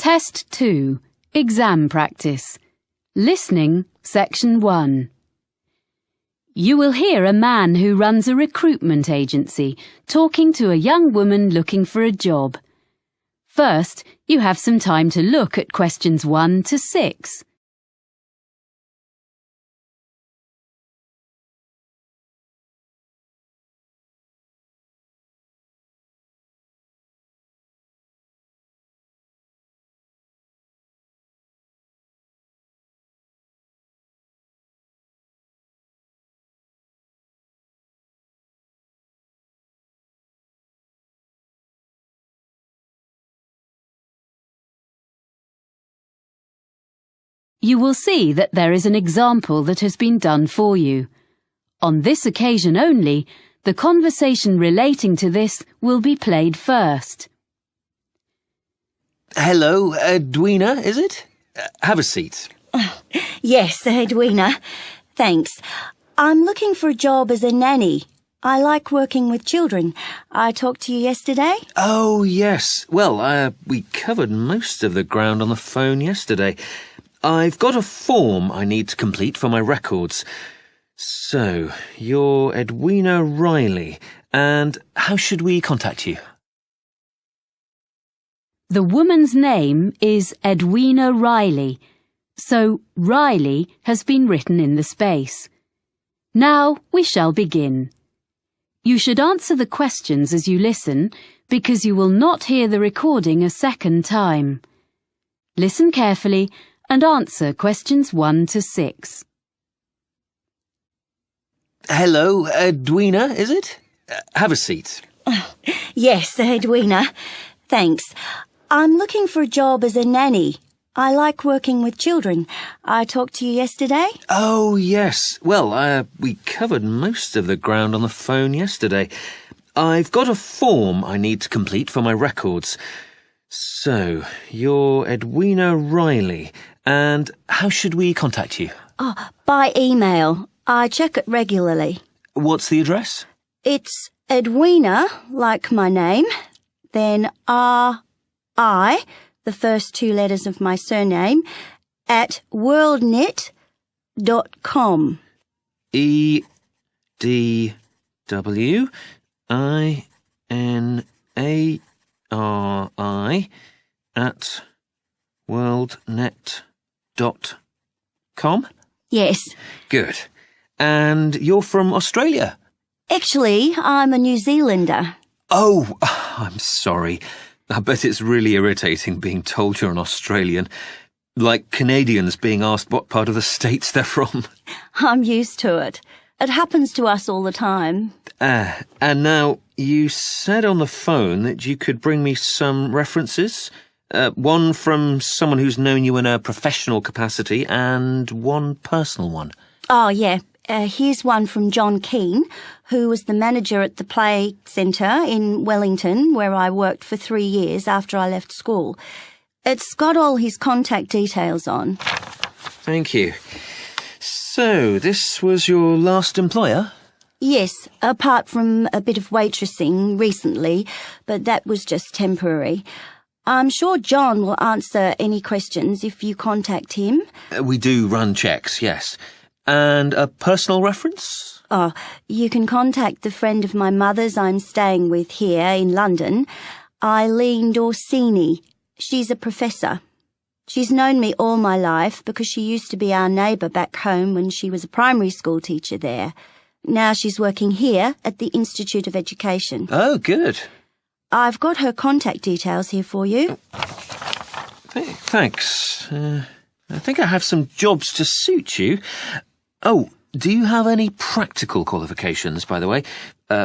Test 2, Exam Practice. Listening, Section 1. You will hear a man who runs a recruitment agency talking to a young woman looking for a job. First, you have some time to look at questions 1 to 6. You will see that there is an example that has been done for you. On this occasion only, the conversation relating to this will be played first. Hello, Edwina, is it? Have a seat. Yes, Edwina. Thanks. I'm looking for a job as a nanny. I like working with children. I talked to you yesterday. Oh, yes. Well, we covered most of the ground on the phone yesterday. I've got a form I need to complete for my records. So, you're Edwina Riley, and how should we contact you? The woman's name is Edwina Riley, so Riley has been written in the space. Now we shall begin. You should answer the questions as you listen, because you will not hear the recording a second time. Listen carefully and answer questions 1 to 6. Hello, Edwina, is it? Have a seat. Yes, Edwina. Thanks. I'm looking for a job as a nanny. I like working with children. I talked to you yesterday. Oh, yes. Well, we covered most of the ground on the phone yesterday. I've got a form I need to complete for my records. So, you're Edwina Riley, and how should we contact you? By email. I check it regularly. What's the address? It's Edwina, like my name, then R-I, the first 2 letters of my surname, at worldnhet.com. EDWINARI at worldnet.com? Yes. Good. And you're from Australia? Actually, I'm a New Zealander. Oh, I'm sorry. I bet it's really irritating being told you're an Australian. Like Canadians being asked what part of the States they're from. I'm used to it. It happens to us all the time. And now, you said on the phone that you could bring me some references. One from someone who's known you in a professional capacity and one personal one. Oh, yeah. Here's one from John Keane, who was the manager at the Play Centre in Wellington, where I worked for 3 years after I left school. It's got all his contact details on. Thank you. So, this was your last employer? Yes, apart from a bit of waitressing recently, but that was just temporary. I'm sure John will answer any questions if you contact him. We do run checks, yes. And a personal reference? Oh, you can contact the friend of my mother's I'm staying with here in London, Eileen Dorsini. She's a professor. She's known me all my life because she used to be our neighbour back home when she was a primary school teacher there. Now she's working here at the Institute of Education. Oh, good. I've got her contact details here for you. Thanks. I think I have some jobs to suit you. Oh, do you have any practical qualifications, by the way?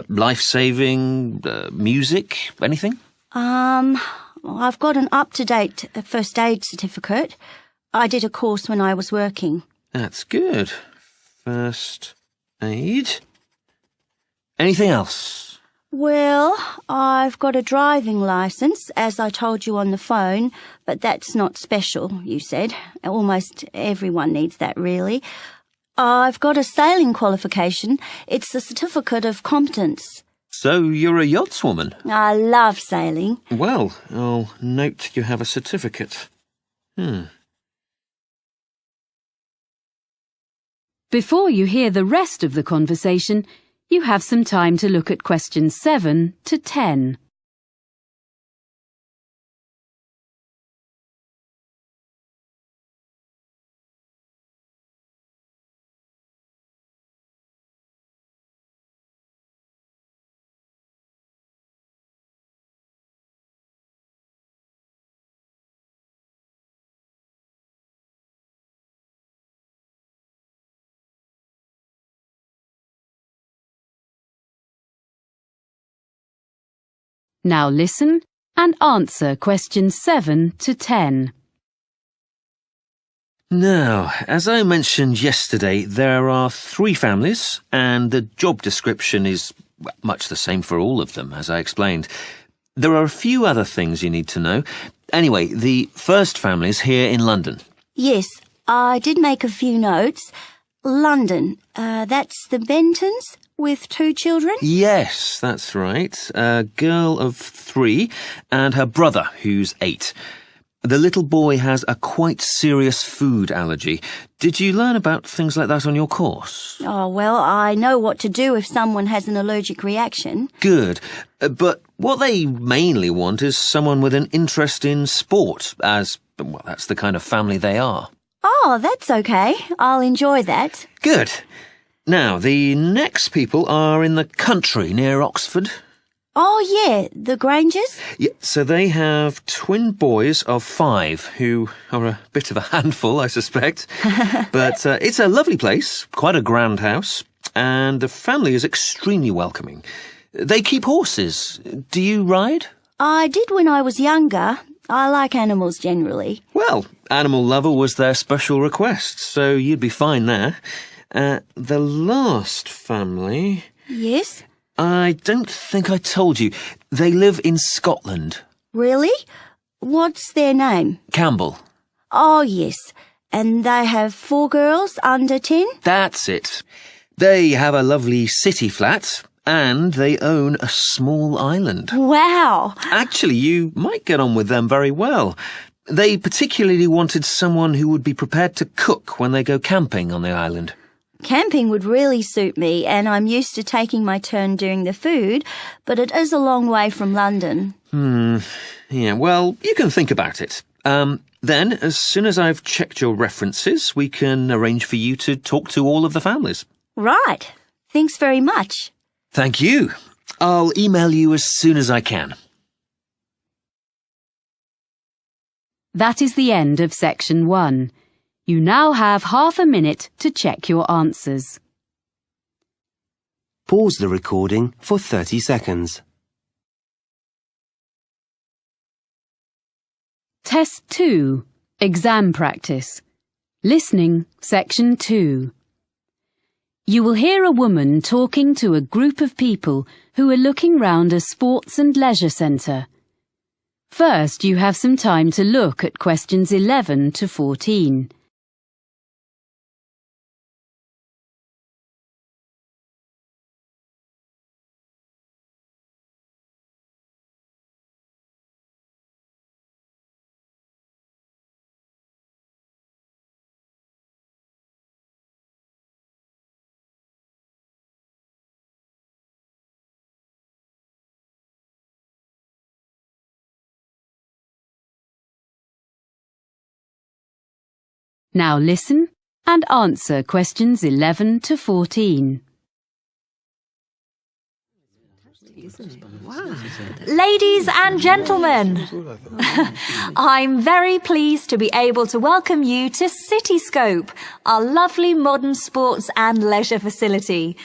Life-saving, music, anything? I've got an up-to-date first aid certificate. I did a course when I was working. That's good. First aid. Anything else? Well, I've got a driving licence, as I told you on the phone, but that's not special, you said. Almost everyone needs that, really. I've got a sailing qualification. It's a certificate of competence. So you're a yachtswoman? I love sailing. Well, I'll note you have a certificate. Before you hear the rest of the conversation, you have some time to look at questions 7 to 10. Now listen and answer questions 7 to 10. Now, as I mentioned yesterday, there are 3 families, and the job description is much the same for all of them, as I explained. There are a few other things you need to know. Anyway, the first family is here in London. Yes, I did make a few notes. London, that's the Bentons with 2 children? Yes, that's right. A girl of 3 and her brother, who's 8. The little boy has a quite serious food allergy. Did you learn about things like that on your course? Oh, well, I know what to do if someone has an allergic reaction. Good. But what they mainly want is someone with an interest in sport, as, well, that's the kind of family they are. Oh, that's okay. I'll enjoy that. Good. Now, the next people are in the country near Oxford. Oh, yeah, the Grangers? Yeah, so they have twin boys of 5 who are a bit of a handful, I suspect. But it's a lovely place, quite a grand house, and the family is extremely welcoming. They keep horses. Do you ride? I did when I was younger. I like animals generally. Well, Animal Lover was their special request, so you'd be fine there. The last family... Yes? I don't think I told you. They live in Scotland. Really? What's their name? Campbell. Oh, yes. And they have 4 girls under 10? That's it. They have a lovely city flat, and they own a small island. Wow! Actually, you might get on with them very well. They particularly wanted someone who would be prepared to cook when they go camping on the island. Camping would really suit me, and I'm used to taking my turn doing the food, but it is a long way from London. Yeah, well, you can think about it. Then, as soon as I've checked your references, we can arrange for you to talk to all of the families. Right. Thanks very much. Thank you. I'll email you as soon as I can. That is the end of section 1. You now have half a minute to check your answers. Pause the recording for 30 seconds. Test 2. Exam practice. Listening, section 2. You will hear a woman talking to a group of people who are looking round a sports and leisure centre. First, you have some time to look at questions 11 to 14. Now listen and answer questions 11 to 14. Ladies and gentlemen, I'm very pleased to be able to welcome you to Cityscope, our lovely modern sports and leisure facility.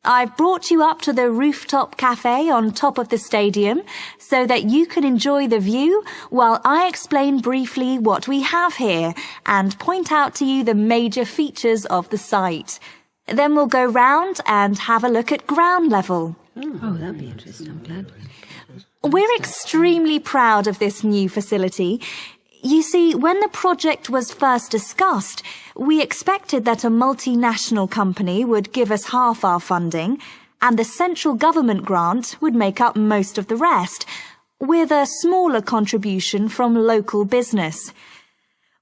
I've brought you up to the rooftop cafe on top of the stadium so that you can enjoy the view while I explain briefly what we have here and point out to you the major features of the site. Then we'll go round and have a look at ground level. Oh, that'd be interesting. I'm glad. We're extremely proud of this new facility. You see, when the project was first discussed, we expected that a multinational company would give us half our funding, and the central government grant would make up most of the rest, with a smaller contribution from local business.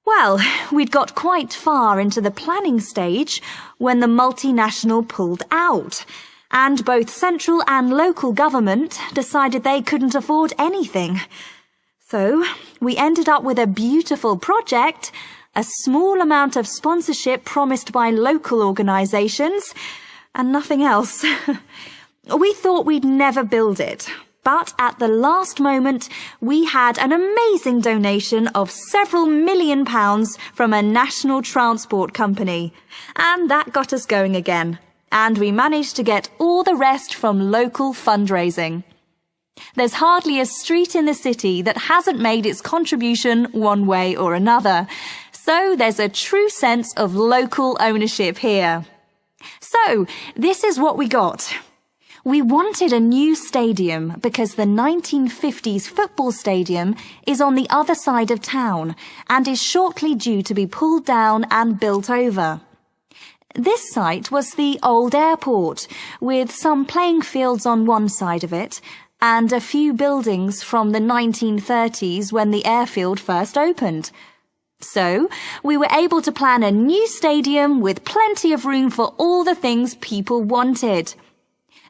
Well, we'd got quite far into the planning stage when the multinational pulled out, and both central and local government decided they couldn't afford anything. So we ended up with a beautiful project, a small amount of sponsorship promised by local organisations, and nothing else. We thought we'd never build it. But at the last moment, we had an amazing donation of several £1 million from a national transport company. And that got us going again. And we managed to get all the rest from local fundraising. There's hardly a street in the city that hasn't made its contribution one way or another. So there's a true sense of local ownership here. So this is what we got. We wanted a new stadium because the 1950s football stadium is on the other side of town and is shortly due to be pulled down and built over. This site was the old airport, with some playing fields on one side of it and a few buildings from the 1930s when the airfield first opened. So we were able to plan a new stadium with plenty of room for all the things people wanted.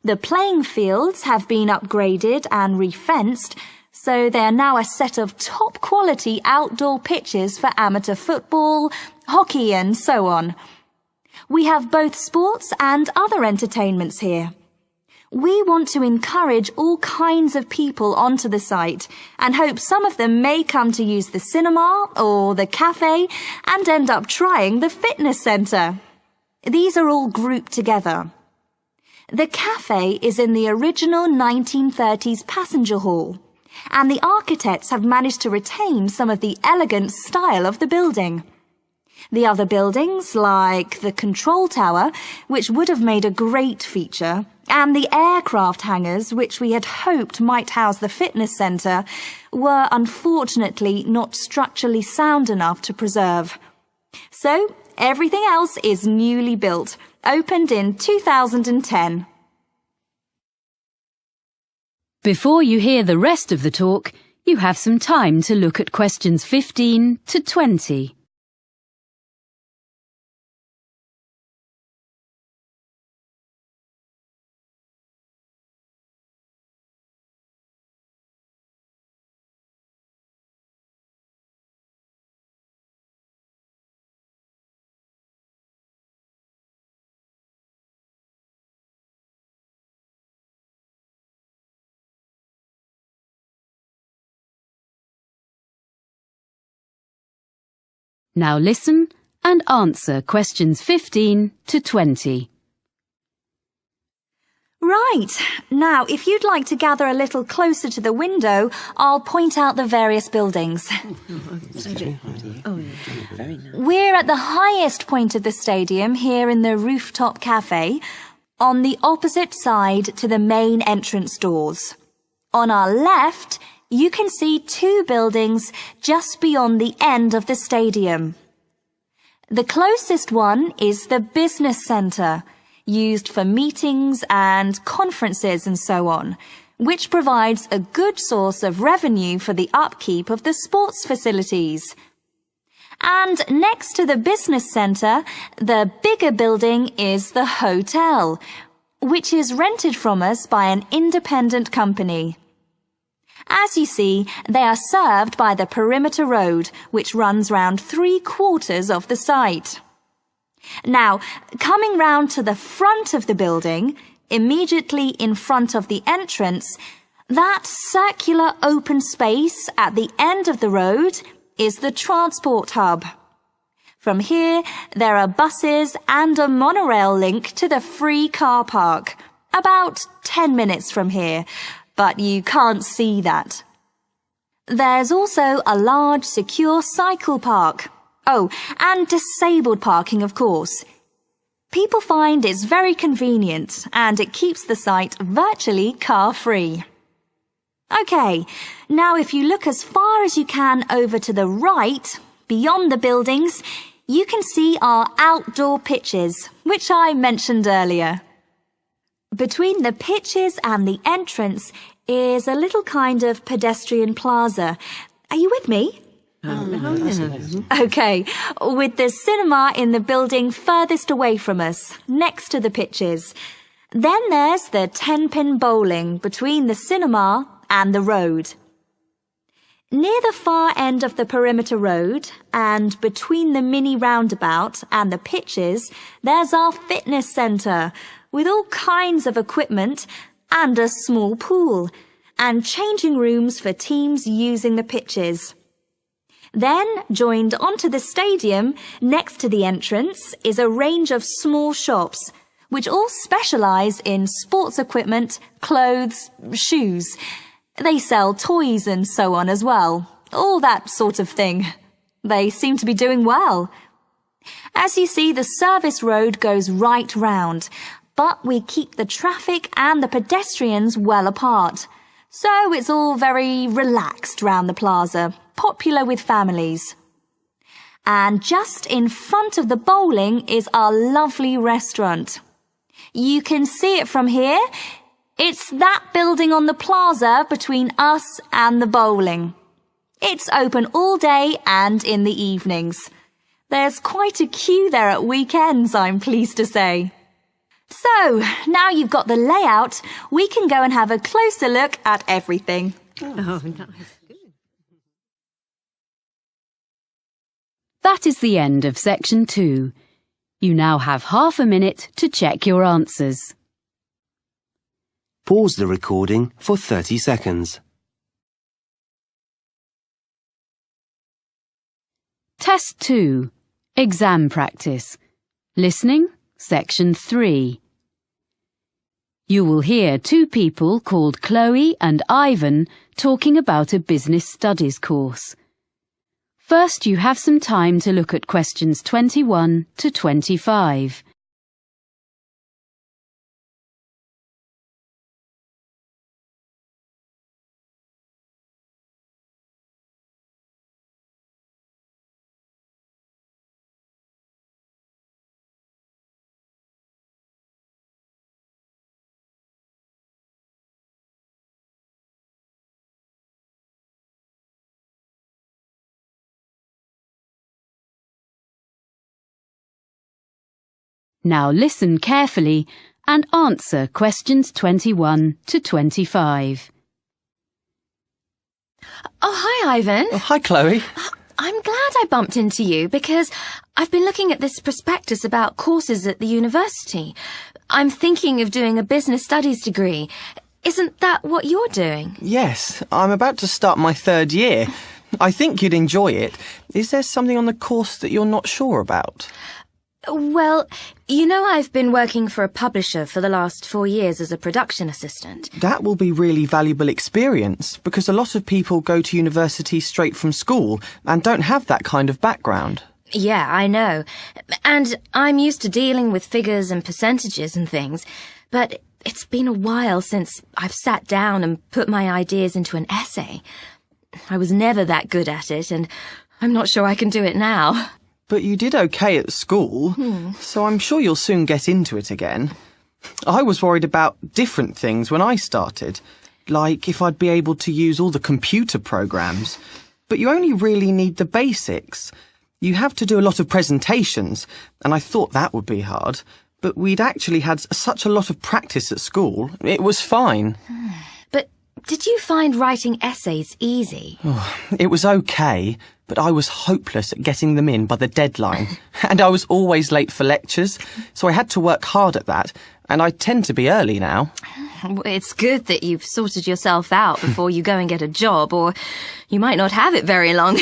The playing fields have been upgraded and refenced, so they are now a set of top-quality outdoor pitches for amateur football, hockey and so on. We have both sports and other entertainments here. We want to encourage all kinds of people onto the site and hope some of them may come to use the cinema or the cafe and end up trying the fitness centre. These are all grouped together. The cafe is in the original 1930s passenger hall, and the architects have managed to retain some of the elegant style of the building. The other buildings, like the control tower, which would have made a great feature, and the aircraft hangars, which we had hoped might house the fitness centre, were unfortunately not structurally sound enough to preserve. So everything else is newly built, opened in 2010. Before you hear the rest of the talk, you have some time to look at questions 15 to 20. Now listen and answer questions 15 to 20. Right. Now, if you'd like to gather a little closer to the window, I'll point out the various buildings. We're at the highest point of the stadium here in the rooftop cafe, on the opposite side to the main entrance doors. On our left, you can see two buildings just beyond the end of the stadium. The closest one is the business centre, used for meetings and conferences and so on, which provides a good source of revenue for the upkeep of the sports facilities. And next to the business centre, the bigger building is the hotel, which is rented from us by an independent company. As you see, they are served by the perimeter road, which runs round 3/4 of the site. Now, coming round to the front of the building, immediately in front of the entrance, that circular open space at the end of the road is the transport hub. From here, there are buses and a monorail link to the free car park, about 10 minutes from here, but you can't see that. There's also a large secure cycle park. Oh, and disabled parking, of course. People find it's very convenient and it keeps the site virtually car-free. Okay, now if you look as far as you can over to the right, beyond the buildings, you can see our outdoor pitches, which I mentioned earlier. Between the pitches and the entrance is a little kind of pedestrian plaza. Are you with me? Okay, with the cinema in the building furthest away from us, next to the pitches. Then there's the 10-pin bowling between the cinema and the road. Near the far end of the perimeter road and between the mini roundabout and the pitches, there's our fitness centre with all kinds of equipment and a small pool and changing rooms for teams using the pitches. Then, joined onto the stadium, next to the entrance, is a range of small shops, which all specialise in sports equipment, clothes, shoes. They sell toys and so on as well, all that sort of thing. They seem to be doing well. As you see, the service road goes right round, but we keep the traffic and the pedestrians well apart. So it's all very relaxed round the plaza, popular with families. And just in front of the bowling is our lovely restaurant. You can see it from here. It's that building on the plaza between us and the bowling. It's open all day and in the evenings. There's quite a queue there at weekends, I'm pleased to say. So, now you've got the layout, we can go and have a closer look at everything. Oh, nice. That is the end of section 2. You now have half a minute to check your answers. Pause the recording for 30 seconds. Test 2. Exam practice. Listening, section 3. You will hear two people called Chloe and Ivan talking about a business studies course. First, you have some time to look at questions 21 to 25. Now listen carefully and answer questions 21 to 25. Oh, hi, Ivan. Oh, hi, Chloe. I'm glad I bumped into you because I've been looking at this prospectus about courses at the university. I'm thinking of doing a business studies degree. Isn't that what you're doing? Yes, I'm about to start my 3rd year. I think you'd enjoy it. Is there something on the course that you're not sure about? Well, you know I've been working for a publisher for the last 4 years as a production assistant. That will be really valuable experience because a lot of people go to university straight from school and don't have that kind of background. Yeah, I know. And I'm used to dealing with figures and percentages and things, but it's been a while since I've sat down and put my ideas into an essay. I was never that good at it, and I'm not sure I can do it now. But you did okay at school, so I'm sure you'll soon get into it again. I was worried about different things when I started, like if I'd be able to use all the computer programs. But you only really need the basics. You have to do a lot of presentations, and I thought that would be hard. But we'd actually had such a lot of practice at school, it was fine. But did you find writing essays easy? It was okay, but I was hopeless at getting them in by the deadline. And I was always late for lectures, so I had to work hard at that, and I tend to be early now. It's good that you've sorted yourself out before you go and get a job, or you might not have it very long.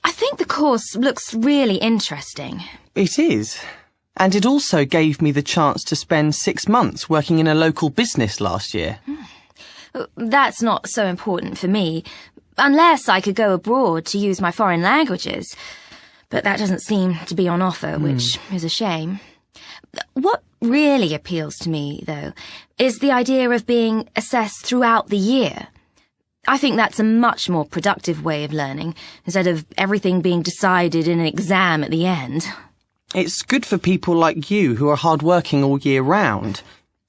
I think the course looks really interesting. It is. And it also gave me the chance to spend 6 months working in a local business last year. That's not so important for me, unless I could go abroad to use my foreign languages. But that doesn't seem to be on offer, which is a shame. What really appeals to me, though, is the idea of being assessed throughout the year. I think that's a much more productive way of learning, instead of everything being decided in an exam at the end. It's good for people like you who are hard-working all year round.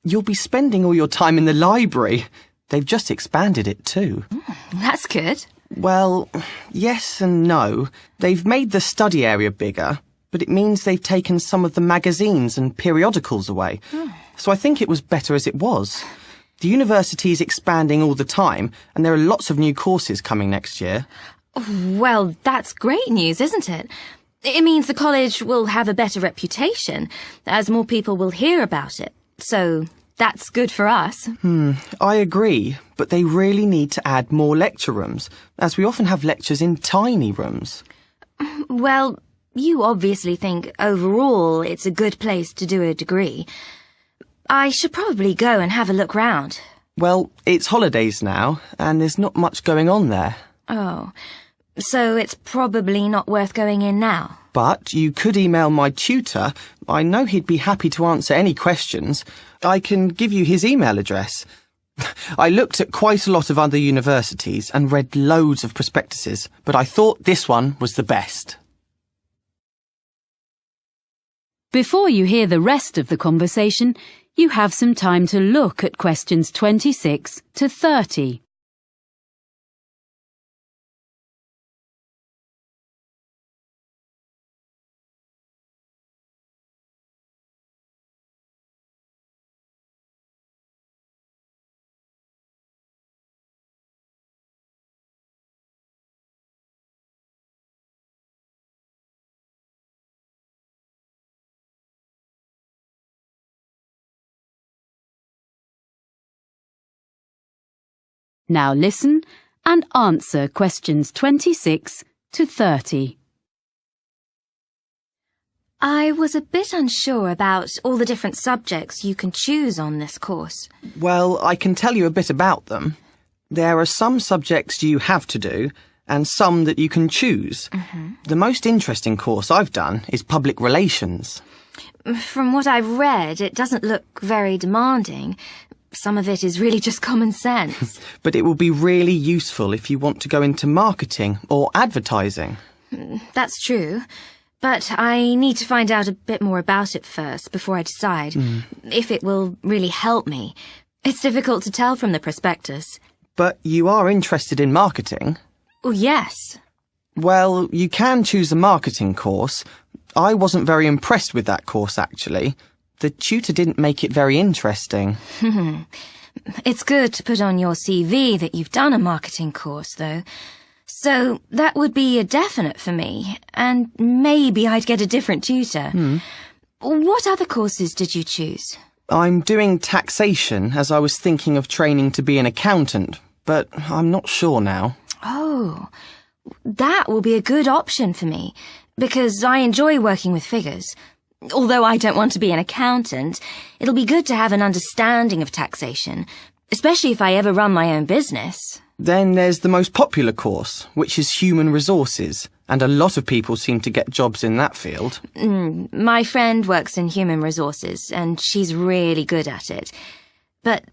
You'll be spending all your time in the library. They've just expanded it too. That's good. Well, yes and no. They've made the study area bigger, but it means they've taken some of the magazines and periodicals away. So I think it was better as it was. The university is expanding all the time, and there are lots of new courses coming next year. Well, that's great news, isn't it? It means the college will have a better reputation, as more people will hear about it. So that's good for us. I agree, but they really need to add more lecture rooms, as we often have lectures in tiny rooms. Well, you obviously think overall it's a good place to do a degree. I should probably go and have a look round. Well, it's holidays now, and there's not much going on there. Oh, so it's probably not worth going in now. But you could email my tutor. I know he'd be happy to answer any questions. I can give you his email address. I looked at quite a lot of other universities and read loads of prospectuses, but I thought this one was the best. Before you hear the rest of the conversation, you have some time to look at questions 26 to 30. Now listen and answer questions 26 to 30. I was a bit unsure about all the different subjects you can choose on this course. Well, I can tell you a bit about them. There are some subjects you have to do, and some that you can choose. The most interesting course I've done is public relations. From what I've read, it doesn't look very demanding. Some of it is really just common sense. But it will be really useful if you want to go into marketing or advertising. That's true. But I need to find out a bit more about it first before I decide if it will really help me. It's difficult to tell from the prospectus. But you are interested in marketing? Oh, yes. Well, you can choose a marketing course. I wasn't very impressed with that course, actually. The tutor didn't make it very interesting. It's good to put on your CV that you've done a marketing course, though. So that would be a definite for me, and maybe I'd get a different tutor. What other courses did you choose? I'm doing taxation, as I was thinking of training to be an accountant, but I'm not sure now. Oh, that will be a good option for me, because I enjoy working with figures. Although I don't want to be an accountant, it'll be good to have an understanding of taxation, especially if I ever run my own business. Then there's the most popular course, which is human resources, and a lot of people seem to get jobs in that field. My friend works in human resources, and she's really good at it. But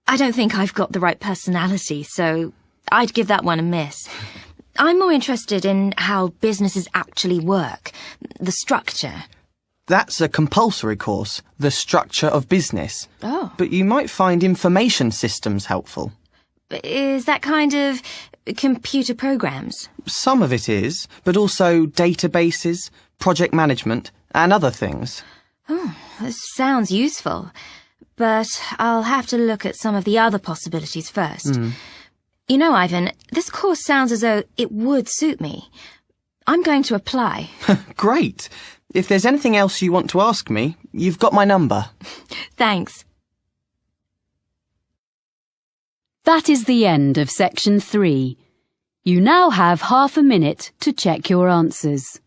I don't think I've got the right personality, so I'd give that one a miss. I'm more interested in how businesses actually work, the structure. That's a compulsory course, the structure of business. Oh. But you might find information systems helpful. Is that kind of computer programs? Some of it is, but also databases, project management, and other things. Oh, this sounds useful. But I'll have to look at some of the other possibilities first. You know, Ivan, this course sounds as though it would suit me. I'm going to apply. Great. If there's anything else you want to ask me, you've got my number. Thanks. That is the end of section 3. You now have half a minute to check your answers.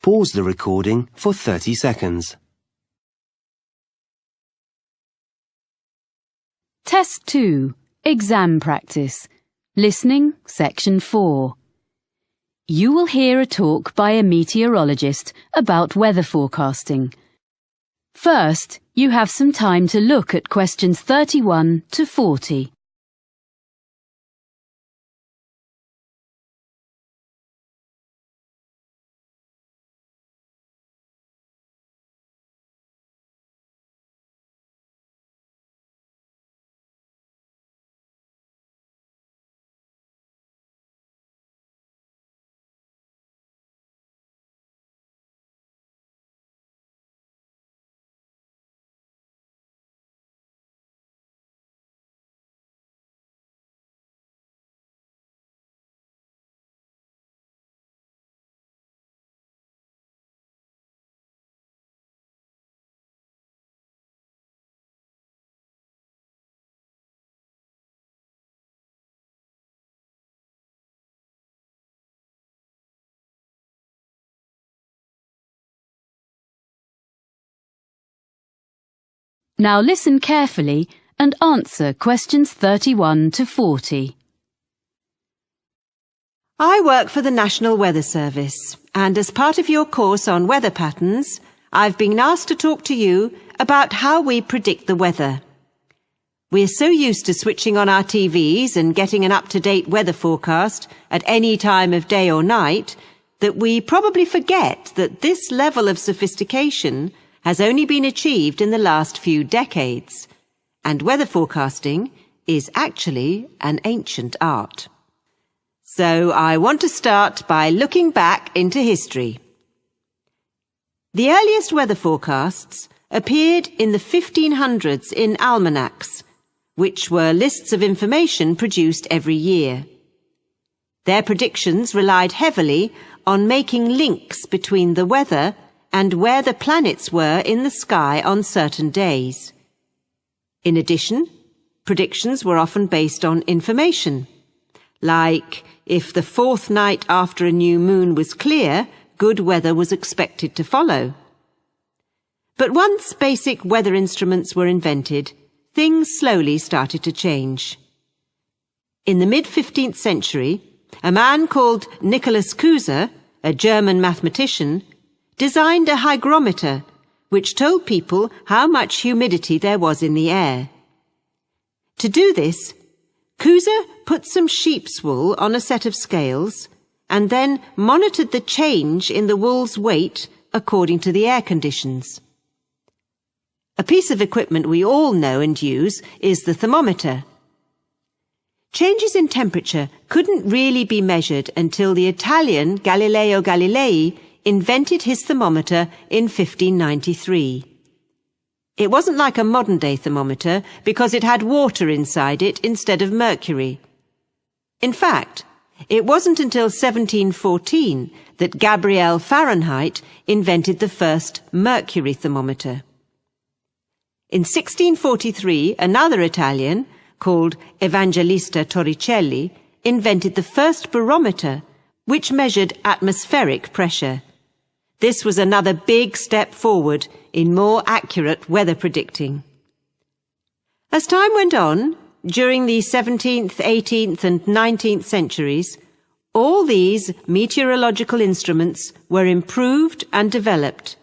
Pause the recording for 30 seconds. Test 2. Exam practice. Listening, section 4. You will hear a talk by a meteorologist about weather forecasting. First, you have some time to look at questions 31 to 40. Now listen carefully and answer questions 31 to 40. I work for the National Weather Service, and as part of your course on weather patterns, I've been asked to talk to you about how we predict the weather. We're so used to switching on our TVs and getting an up-to-date weather forecast at any time of day or night that we probably forget that this level of sophistication has only been achieved in the last few decades, and weather forecasting is actually an ancient art. So I want to start by looking back into history. The earliest weather forecasts appeared in the 1500s in almanacs, which were lists of information produced every year. Their predictions relied heavily on making links between the weather and where the planets were in the sky on certain days. In addition, predictions were often based on information, like if the fourth night after a new moon was clear, good weather was expected to follow. But once basic weather instruments were invented, things slowly started to change. In the mid-15th century, a man called Nicholas Kuser, a German mathematician, designed a hygrometer which told people how much humidity there was in the air. To do this, Kuser put some sheep's wool on a set of scales and then monitored the change in the wool's weight according to the air conditions. A piece of equipment we all know and use is the thermometer. Changes in temperature couldn't really be measured until the Italian Galileo Galilei invented his thermometer in 1593. It wasn't like a modern-day thermometer because it had water inside it instead of mercury. In fact, it wasn't until 1714 that Gabriel Fahrenheit invented the first mercury thermometer. In 1643, another Italian, called Evangelista Torricelli, invented the first barometer, which measured atmospheric pressure. This was another big step forward in more accurate weather predicting. As time went on, during the 17th, 18th and 19th centuries, all these meteorological instruments were improved and developed,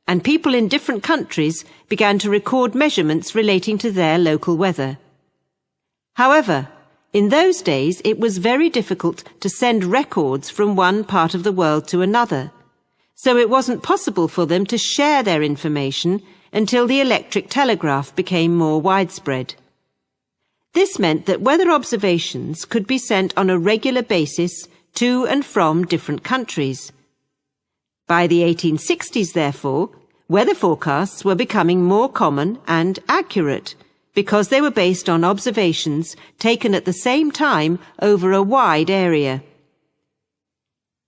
and people in different countries began to record measurements relating to their local weather. However, in those days it was very difficult to send records from one part of the world to another, so it wasn't possible for them to share their information until the electric telegraph became more widespread. This meant that weather observations could be sent on a regular basis to and from different countries. By the 1860s, therefore, weather forecasts were becoming more common and accurate because they were based on observations taken at the same time over a wide area.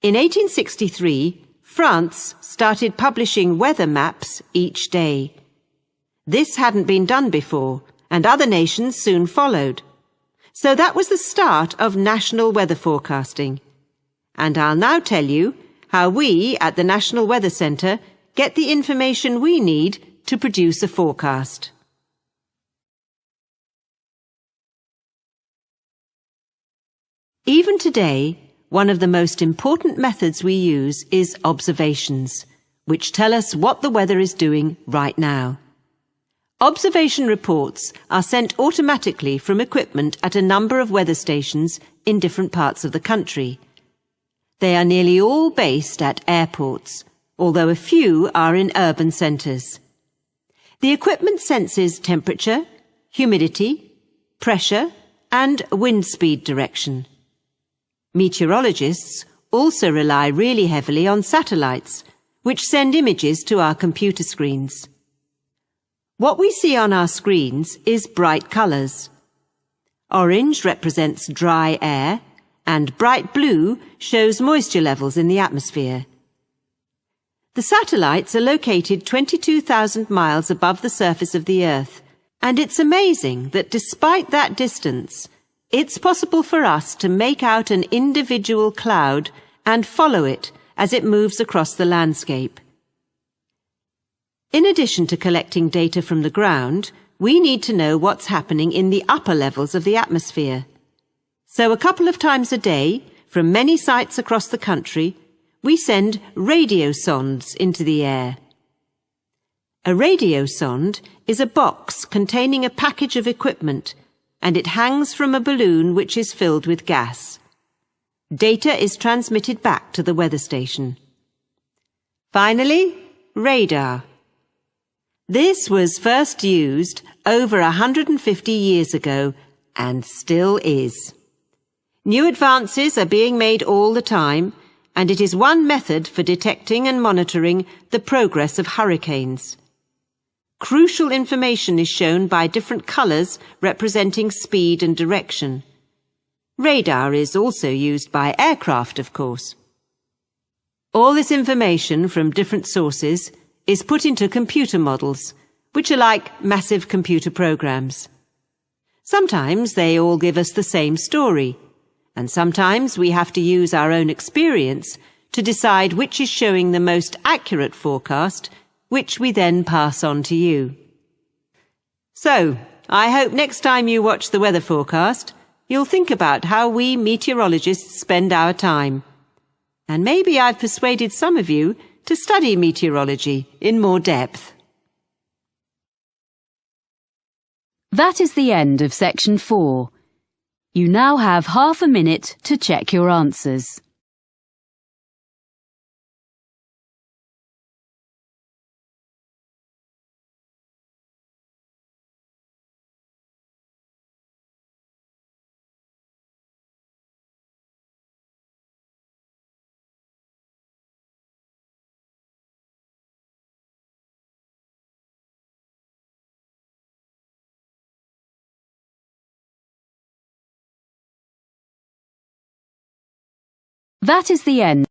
In 1863, France started publishing weather maps each day. This hadn't been done before, and other nations soon followed. So that was the start of national weather forecasting. And I'll now tell you how we at the National Weather Centre get the information we need to produce a forecast. Even today, one of the most important methods we use is observations, which tell us what the weather is doing right now. Observation reports are sent automatically from equipment at a number of weather stations in different parts of the country. They are nearly all based at airports, although a few are in urban centres. The equipment senses temperature, humidity, pressure, and wind speed direction. Meteorologists also rely really heavily on satellites, which send images to our computer screens. What we see on our screens is bright colours. Orange represents dry air, and bright blue shows moisture levels in the atmosphere. The satellites are located 22,000 miles above the surface of the Earth, and it's amazing that despite that distance, it's possible for us to make out an individual cloud and follow it as it moves across the landscape. In addition to collecting data from the ground, we need to know what's happening in the upper levels of the atmosphere. So a couple of times a day, from many sites across the country, we send radio sondes into the air. A radio sonde is a box containing a package of equipment, and it hangs from a balloon which is filled with gas. Data is transmitted back to the weather station. Finally, radar. This was first used over 150 years ago and still is. New advances are being made all the time, and it is one method for detecting and monitoring the progress of hurricanes. Crucial information is shown by different colours representing speed and direction. Radar is also used by aircraft, of course. All this information from different sources is put into computer models, which are like massive computer programs. Sometimes they all give us the same story, and sometimes we have to use our own experience to decide which is showing the most accurate forecast, which we then pass on to you. So, I hope next time you watch the weather forecast, you'll think about how we meteorologists spend our time. And maybe I've persuaded some of you to study meteorology in more depth. That is the end of section 4. You now have half a minute to check your answers. That is the end.